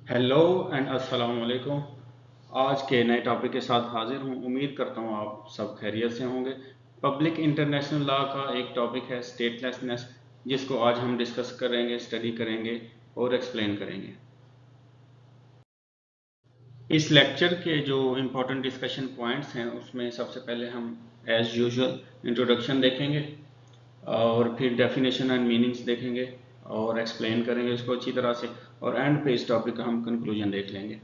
Hello and अस्सलाम वालेकुम। आज के नए टॉपिक के साथ हाजिर हूँ। उम्मीद करता हूँ आप सब खैरियत से होंगे। पब्लिक इंटरनेशनल लॉ का एक टॉपिक है स्टेटलेसनेस, जिसको आज हम डिस्कस करेंगे, स्टडी करेंगे और एक्सप्लेन करेंगे। इस लेक्चर के जो इम्पोर्टेंट डिस्कशन पॉइंट्स हैं उसमें सबसे पहले हम एज यूजुअल इंट्रोडक्शन देखेंगे और फिर डेफिनेशन एंड मीनिंग्स देखेंगे और एक्सप्लेन करेंगे इसको अच्छी तरह से, और एंड पे इस टॉपिक का हम कंक्लूजन देख लेंगे।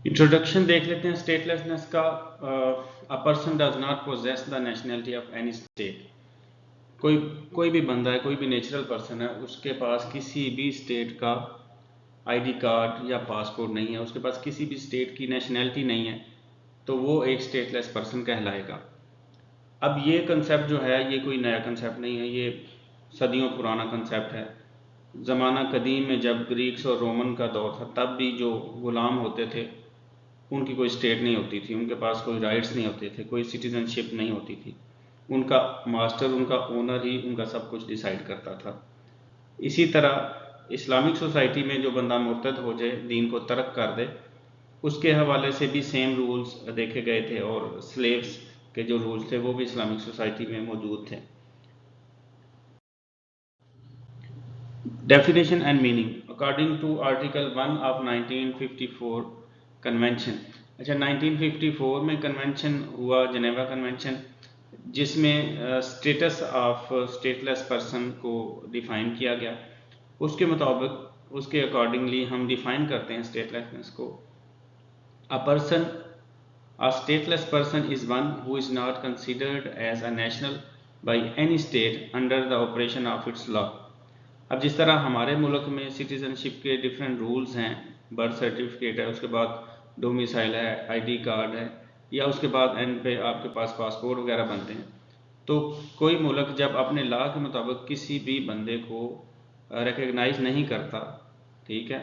इंट्रोडक्शन देख लेते हैं स्टेटलेसनेस का। A person does not possess the nationality of any state. कोई भी बंदा है, कोई भी नेचुरल पर्सन है, उसके पास किसी भी स्टेट का आईडी कार्ड या पासपोर्ट नहीं है, उसके पास किसी भी स्टेट की नेशनैलिटी नहीं है, तो वो एक स्टेटलेस पर्सन कहलाएगा। अब ये कंसेप्ट जो है ये कोई नया कंसेप्ट नहीं है, ये सदियों पुराना कंसेप्ट है। ज़माना कदीम में जब ग्रीक्स और रोमन का दौर था, तब भी जो गुलाम होते थे उनकी कोई स्टेट नहीं होती थी, उनके पास कोई राइट्स नहीं होते थे, कोई सिटीजनशिप नहीं होती थी। उनका मास्टर, उनका ओनर ही उनका सब कुछ डिसाइड करता था। इसी तरह इस्लामिक सोसाइटी में जो बंदा मुर्तद हो जाए, दीन को तर्क कर दे, उसके हवाले से भी सेम रूल्स देखे गए थे, और स्लेव्स के जो रूल्स थे वो भी इस्लामिक सोसाइटी में मौजूद थे। Definition and meaning according to article 1 of 1954 convention. अच्छा, 1954 में कन्वेंशन हुआ, जेनेवा कन्वेंशन, जिसमें स्टेटस ऑफ स्टेटलेस पर्सन को डिफाइन किया गया। उसके मुताबिक, उसके अकॉर्डिंगली हम डिफाइन करते हैं स्टेटलेसनेस को। A stateless person is one who is not considered as a national by any state under the operation of its law। अब जिस तरह हमारे मुल्क में सिटीजनशिप के डिफरेंट रूल्स हैं, बर्थ सर्टिफिकेट है, उसके बाद डोमिसाइल है, आईडी कार्ड है, या उसके बाद एंड पे आपके पास पासपोर्ट वगैरह बनते हैं, तो कोई मुल्क जब अपने लॉ के मुताबिक किसी भी बंदे को रिकग्नाइज नहीं करता, ठीक है,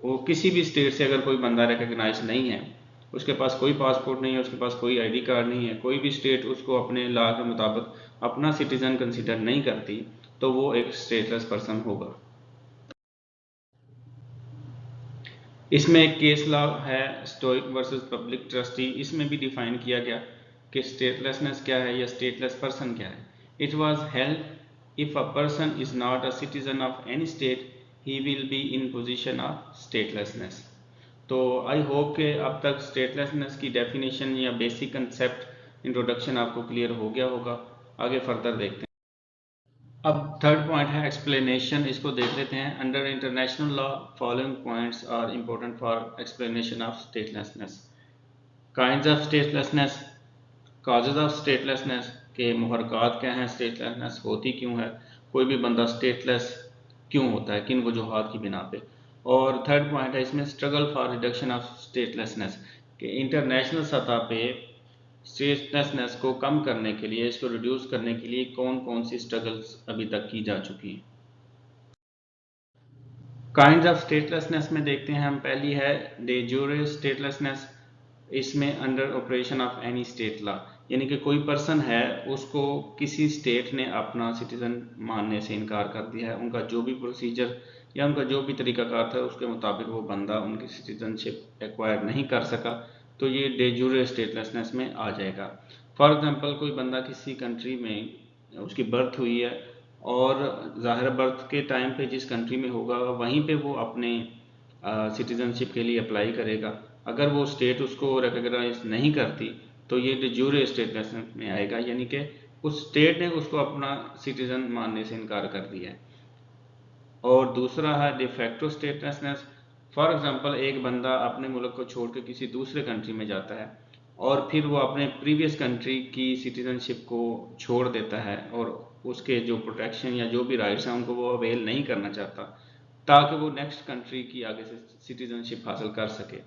वो किसी भी स्टेट से अगर कोई बंदा रिकग्नाइज नहीं है, उसके पास कोई पासपोर्ट नहीं है, उसके पास कोई आईडी कार्ड नहीं है, कोई भी स्टेट उसको अपने लॉ के मुताबिक अपना सिटीजन कंसिडर नहीं करती, तो वो एक स्टेटलेस पर्सन होगा। इसमें एक केस लॉ है, स्टोइक वर्सेस पब्लिक ट्रस्टी। इसमें भी डिफाइन किया गया कि स्टेटलेसनेस क्या है या स्टेटलेस पर्सन क्या है। It was held if a person is not a citizen of any state he will be in position of statelessness. तो आई होप कि अब तक स्टेटलेसनेस की डेफिनेशन या बेसिक कंसेप्ट इंट्रोडक्शन आपको क्लियर हो गया होगा। आगे फर्दर देखते हैं। अब थर्ड पॉइंट है एक्सप्लेनेशन, इसको देख लेते हैं। Under international law following points are important for explanation of statelessness. Kinds of statelessness, causes of statelessness, के मुहरकात क्या हैं, स्टेटलेसनेस होती क्यों है, कोई भी बंदा स्टेटलेस क्यों होता है, किन वजूहात की बिना पे। और थर्ड पॉइंट है इसमें struggle for reduction of statelessness, के इंटरनेशनल सतह पे स्टेटलेसनेस को कम करने के लिए, इसको रिड्यूस करने के लिए कौन कौन सी स्ट्रगल्स अभी तक की जा चुकी हैं। काइंड्स ऑफ स्टेटलेसनेस में देखते हैं हम, पहली है डे ज्यूरे स्टेटलेसनेस। इसमें under operation of any state law, यानी कि कोई पर्सन है, उसको किसी स्टेट ने अपना सिटीजन मानने से इनकार कर दिया है, उनका जो भी प्रोसीजर या उनका जो भी तरीकाकार था उसके मुताबिक वो बंदा उनकी सिटीजनशिप एक्वायर नहीं कर सका, तो ये डे ज्यूरे स्टेटलेसनेस में आ जाएगा। फॉर एग्जांपल, कोई बंदा किसी कंट्री में उसकी बर्थ हुई है, और ज़ाहिर बर्थ के टाइम पे जिस कंट्री में होगा वहीं पे वो अपने सिटीजनशिप के लिए अप्लाई करेगा। अगर वो स्टेट उसको रिकग्नाइज नहीं करती तो ये डे ज्यूरे स्टेटलेसनेस में आएगा, यानी कि उस स्टेट ने उसको अपना सिटीजन मानने से इनकार कर दिया है। और दूसरा है डिफेक्टो स्टेटलेसनेस। फॉर एग्जांपल, एक बंदा अपने मुल्क को छोड़ के किसी दूसरे कंट्री में जाता है, और फिर वो अपने प्रीवियस कंट्री की सिटीजनशिप को छोड़ देता है, और उसके जो प्रोटेक्शन या जो भी राइट्स हैं उनको वो अवेल नहीं करना चाहता, ताकि वो नेक्स्ट कंट्री की आगे से सिटीजनशिप हासिल कर सके।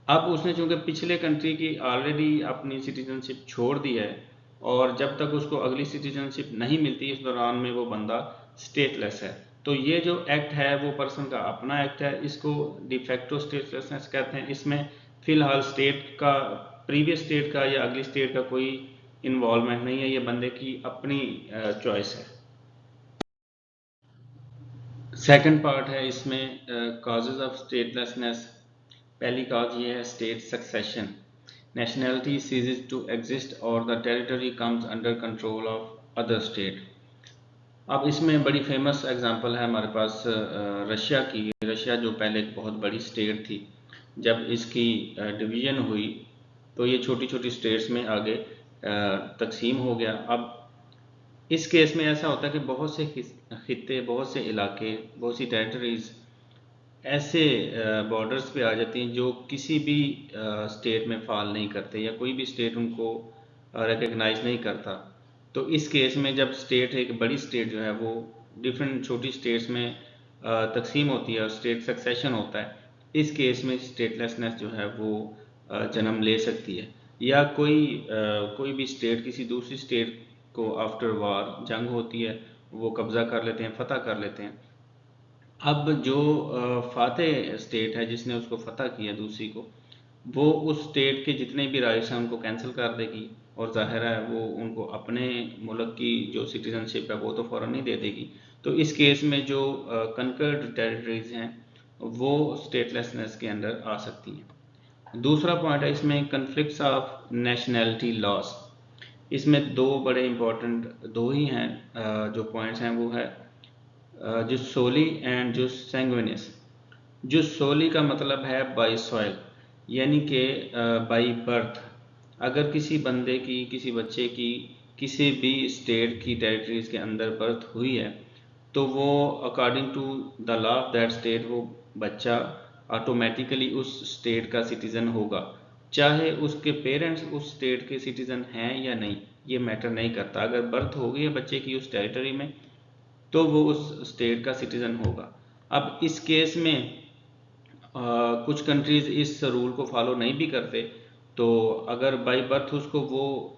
अब उसने चूंकि पिछले कंट्री की ऑलरेडी अपनी सिटीजनशिप छोड़ दी है, और जब तक उसको अगली सिटीजनशिप नहीं मिलती, इस दौरान में वो बंदा स्टेटलेस है। तो ये जो एक्ट है वो पर्सन का अपना एक्ट है, इसको डिफेक्टो स्टेटलेसनेस कहते हैं। इसमें फिलहाल स्टेट का, प्रीवियस स्टेट का या अगली स्टेट का कोई इन्वॉल्वमेंट नहीं है, ये बंदे की अपनी चॉइस है। सेकंड पार्ट है इसमें कॉजेज ऑफ स्टेटलेसनेस। पहली कॉज ये है state succession. Nationality ceases to exist और the territory comes under control of other state. अब इसमें बड़ी फेमस एग्जांपल है हमारे पास रशिया की। रशिया जो पहले एक बहुत बड़ी स्टेट थी, जब इसकी डिवीज़न हुई तो ये छोटी छोटी स्टेट्स में आगे तकसीम हो गया। अब इस केस में ऐसा होता है कि बहुत से खित्ते, बहुत से इलाके, बहुत सी टेरिटरीज ऐसे बॉर्डर्स पे आ जाती हैं जो किसी भी स्टेट में फॉल नहीं करते या कोई भी स्टेट उनको रिकग्नाइज नहीं करता। तो इस केस में जब स्टेट, एक बड़ी स्टेट जो है वो डिफरेंट छोटी स्टेट्स में तकसीम होती है और स्टेट सक्सेशन होता है, इस केस में स्टेटलेसनेस जो है वो जन्म ले सकती है। या कोई भी स्टेट किसी दूसरी स्टेट को आफ्टर वार, जंग होती है, वो कब्ज़ा कर लेते हैं, फतह कर लेते हैं। अब जो फातेह स्टेट है जिसने उसको फतह किया दूसरी को, वो उस स्टेट के जितने भी राइट्स हैं उनको कैंसिल कर देगी और ज़ाहिर है वो उनको अपने मुल्क की जो सिटीजनशिप है वो तो फ़ौरन नहीं दे देगी। तो इस केस में जो कनकर्ड टेरिटरीज हैं वो स्टेटलेसनेस के अंडर आ सकती हैं। दूसरा पॉइंट है इसमें कन्फ्लिक्ट्स ऑफ नेशनैलिटी लॉस। इसमें दो बड़े इंपॉर्टेंट, दो ही हैं जो पॉइंट्स हैं, वो है जुस सोली एंड जुस सैंग्विनिस। जुस सोली का मतलब है बाई सॉइल, यानी कि बाई बर्थ। अगर किसी बंदे की, किसी बच्चे की किसी भी स्टेट की टेरिटरीज के अंदर बर्थ हुई है तो वो according to the law of that state वो बच्चा ऑटोमेटिकली उस स्टेट का सिटीज़न होगा, चाहे उसके पेरेंट्स उस स्टेट के सिटीज़न हैं या नहीं, ये मैटर नहीं करता। अगर बर्थ हो गई है बच्चे की उस टेरिटरी में तो वो उस स्टेट का सिटीज़न होगा। अब इस केस में कुछ कंट्रीज़ इस रूल को फॉलो नहीं भी करते, तो अगर बाई बर्थ उसको वो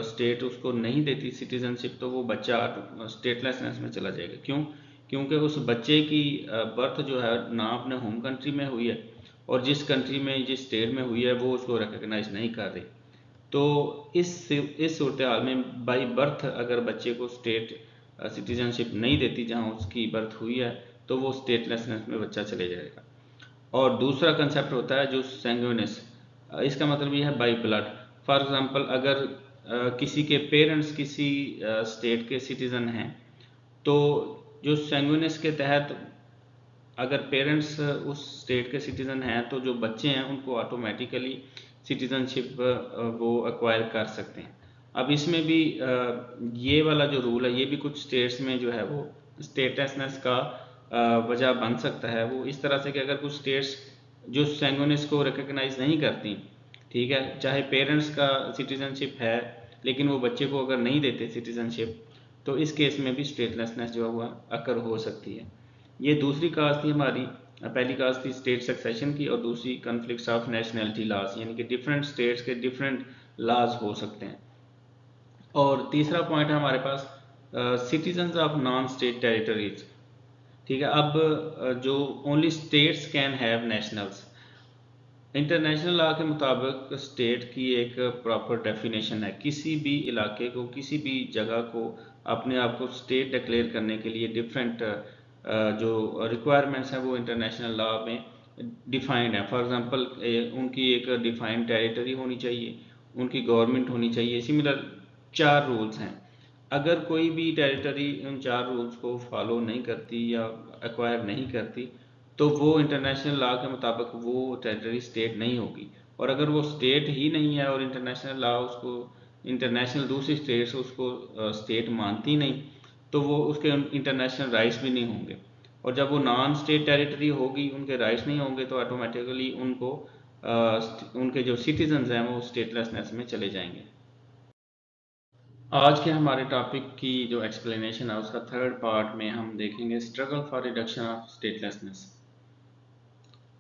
स्टेट उसको नहीं देती सिटीज़नशिप तो वो बच्चा स्टेटलेसनेस में चला जाएगा। क्यों? क्योंकि उस बच्चे की बर्थ जो है ना अपने होम कंट्री में हुई है और जिस कंट्री में, जिस स्टेट में हुई है वो उसको रिकग्नाइज नहीं कर रही। तो इस सूरत हाल में बाई बर्थ अगर बच्चे को स्टेट सिटीजनशिप नहीं देती जहाँ उसकी बर्थ हुई है तो वो स्टेटलेसनेस में बच्चा चले जाएगा। और दूसरा कंसेप्ट होता है जो सैंग्विनिस। इसका मतलब ये है बाई ब्लड। फॉर एग्जांपल अगर किसी के पेरेंट्स किसी स्टेट के सिटीज़न हैं तो जो सैंग्विनिस के तहत अगर पेरेंट्स उस स्टेट के सिटीज़न हैं तो जो बच्चे हैं उनको ऑटोमेटिकली सिटीज़नशिप वो एक्वायर कर सकते हैं। अब इसमें भी ये वाला जो रूल है ये भी कुछ स्टेट्स में जो है वो स्टेटसनेस का वजह बन सकता है। वो इस तरह से कि अगर कुछ स्टेट्स जो सैंग्विनिस को रिकग्नाइज नहीं करती, ठीक है, चाहे पेरेंट्स का सिटीज़नशिप है लेकिन वो बच्चे को अगर नहीं देते सिटीज़नशिप, तो इस केस में भी स्टेटलेसनेस जो है वो अकर हो सकती है। ये दूसरी काज थी हमारी। पहली काज थी स्टेट सक्सेशन की और दूसरी कन्फ्लिक्ट्स ऑफ नेशनैलिटी लॉज, यानी कि डिफरेंट स्टेट्स के डिफरेंट लॉज हो सकते हैं। और तीसरा पॉइंट है हमारे पास citizens of non state territories. ठीक है, अब जो only states can have nationals. International law के मुताबिक स्टेट की एक प्रॉपर डेफिनेशन है। किसी भी इलाके को, किसी भी जगह को अपने आप को स्टेट डिक्लेयर करने के लिए डिफरेंट जो रिक्वायरमेंट्स हैं वो इंटरनेशनल लॉ में डिफाइंड है। फॉर एग्जांपल उनकी एक डिफाइंड टेरिटरी होनी चाहिए, उनकी गवर्नमेंट होनी चाहिए। सिमिलर 4 रूल्स हैं। अगर कोई भी टेरिटरी उन 4 रूल्स को फॉलो नहीं करती या एक्वायर नहीं करती तो वो इंटरनेशनल लॉ के मुताबिक वो टेरिटरी स्टेट नहीं होगी। और अगर वो स्टेट ही नहीं है और इंटरनेशनल लॉ उसको, इंटरनेशनल दूसरी स्टेट्स उसको स्टेट मानती नहीं, तो वो उसके इंटरनेशनल राइट्स भी नहीं होंगे। और जब वो नॉन स्टेट टेरिटरी होगी, उनके राइट्स नहीं होंगे, तो ऑटोमेटिकली उनको उनके जो सिटीजन्स हैं वो स्टेटलेसनेस में चले जाएंगे। आज के हमारे टॉपिक की जो एक्सप्लेनेशन है उसका थर्ड पार्ट में हम देखेंगे struggle for reduction of statelessness.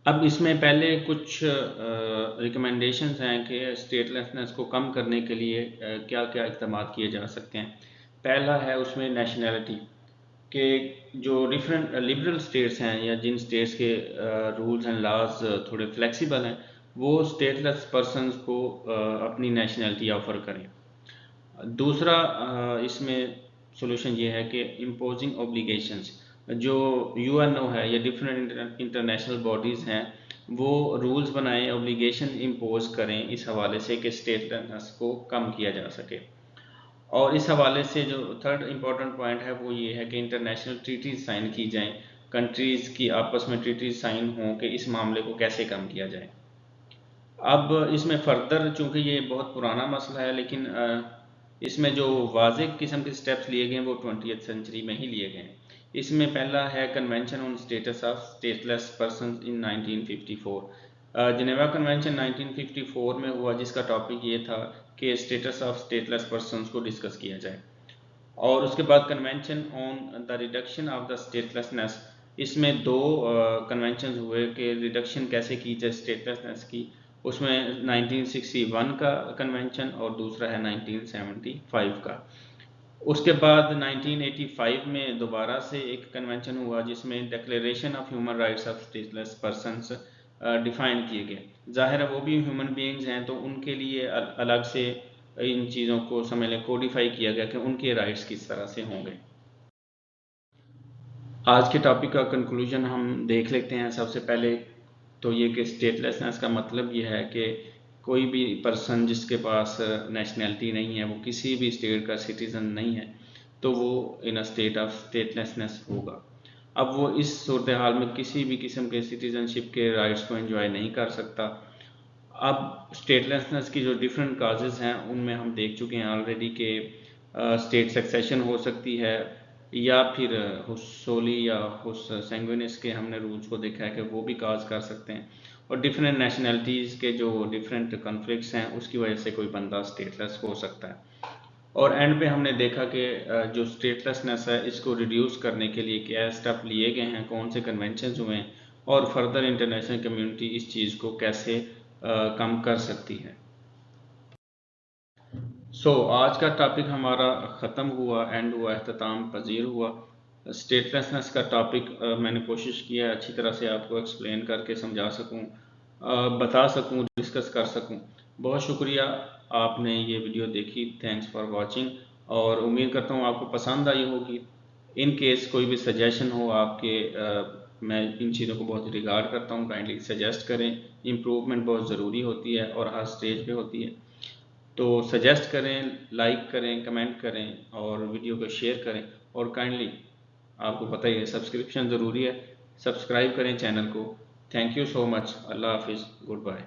अब इसमें पहले कुछ रिकमेंडेशंस हैं कि स्टेटलेसनेस को कम करने के लिए क्या क्या इक़दाम किए जा सकते हैं। पहला है उसमें नेशनैलिटी, कि जो डिफरेंट लिबरल स्टेट्स हैं या जिन स्टेट्स के रूल्स एंड लॉज थोड़े फ्लेक्सिबल हैं, वो स्टेटलेस पर्सनस को अपनी नेशनैलिटी ऑफ़र करें। दूसरा इसमें सोल्यूशन ये है कि इम्पोजिंग ऑब्लिगेशंस, जो यूएनओ है या डिफरेंट इंटरनेशनल बॉडीज़ हैं वो रूल्स बनाएं, ऑब्लिगेशन इम्पोज करें इस हवाले से कि स्टेटलेसनेस को कम किया जा सके। और इस हवाले से जो थर्ड इम्पॉर्टेंट पॉइंट है वो ये है कि इंटरनेशनल ट्रीटीज साइन की जाएं, कंट्रीज़ की आपस में ट्रीटीज साइन हों कि इस मामले को कैसे कम किया जाए। अब इसमें फर्दर चूँकि ये बहुत पुराना मसला है, लेकिन इसमें जो वाज़ेह किस्म के स्टेप्स लिए गए हैं वो 20th सेंचुरी में ही लिए गए हैं। इसमें पहला है convention on status of stateless person in 1954। Geneva convention 1954 में हुआ, जिसका टॉपिक ये था कि स्टेटस ऑफ स्टेटलेस पर्सन को डिस्कस किया जाए। और उसके बाद convention on the reduction of the statelessness, इसमें दो कन्वेंशन हुए कि रिडक्शन कैसे की जाए स्टेटलेसनेस की। उसमें 1961 का कन्वेंशन और दूसरा है 1975 का। उसके बाद 1985 में दोबारा से एक कन्वेंशन हुआ जिसमें declaration of human rights of stateless persons define किए गए। जाहिर है वो भी ह्यूमन बीइंग्स हैं, तो उनके लिए अलग से इन चीज़ों को समझ लें कोडिफाई किया गया कि उनके राइट्स किस तरह से होंगे। आज के टॉपिक का कंक्लूजन हम देख लेते हैं। सबसे पहले तो ये कि स्टेटलेसनेस का मतलब ये है कि कोई भी पर्सन जिसके पास नेशनैलिटी नहीं है, वो किसी भी स्टेट का सिटीज़न नहीं है, तो वो इन अ स्टेट ऑफ स्टेटलेसनेस होगा। अब वो इस सूरत हाल में किसी भी किस्म के सिटीज़नशिप के राइट्स को एंजॉय नहीं कर सकता। अब स्टेटलेसनेस की जो डिफरेंट काजेज़ हैं उनमें हम देख चुके हैं ऑलरेडी कि स्टेट सक्सेशन हो सकती है, या फिर हुस सोली या हुस सैंग्विनिस के हमने रूल्स को देखा है कि वो भी काज कर सकते हैं। और डिफरेंट नेशनैलिटीज़ के जो डिफरेंट कॉन्फ्लिक्ट्स हैं उसकी वजह से कोई बंदा स्टेटलेस हो सकता है। और एंड पे हमने देखा कि जो स्टेटलेसनेस है इसको रिड्यूस करने के लिए क्या स्टेप लिए गए हैं, कौन से कन्वेंशन हुए हैं, और फर्दर इंटरनेशनल कम्युनिटी इस चीज़ को कैसे कम कर सकती है। आज का टॉपिक हमारा ख़त्म हुआ, एंड हुआ, अख्ताम पजीर हुआ। स्टेटलेसनेस का टॉपिक मैंने कोशिश किया अच्छी तरह से आपको एक्सप्लेन करके समझा सकूं, बता सकूं, डिस्कस कर सकूं। बहुत शुक्रिया आपने ये वीडियो देखी। थैंक्स फॉर वाचिंग, और उम्मीद करता हूँ आपको पसंद आई होगी। इन केस कोई भी सजेशन हो आपके, मैं इन चीज़ों को बहुत रिगार्ड करता हूँ, काइंडली सजेस्ट करें। इम्प्रूवमेंट बहुत ज़रूरी होती है और हर स्टेज पे होती है, तो सजेस्ट करें, लाइक करें, कमेंट करें और वीडियो को शेयर करें। और काइंडली आपको पता ही है सब्सक्रिप्शन ज़रूरी है, सब्सक्राइब करें चैनल को। Thank you so much. अल्लाह हाफिज़, गुड बाय।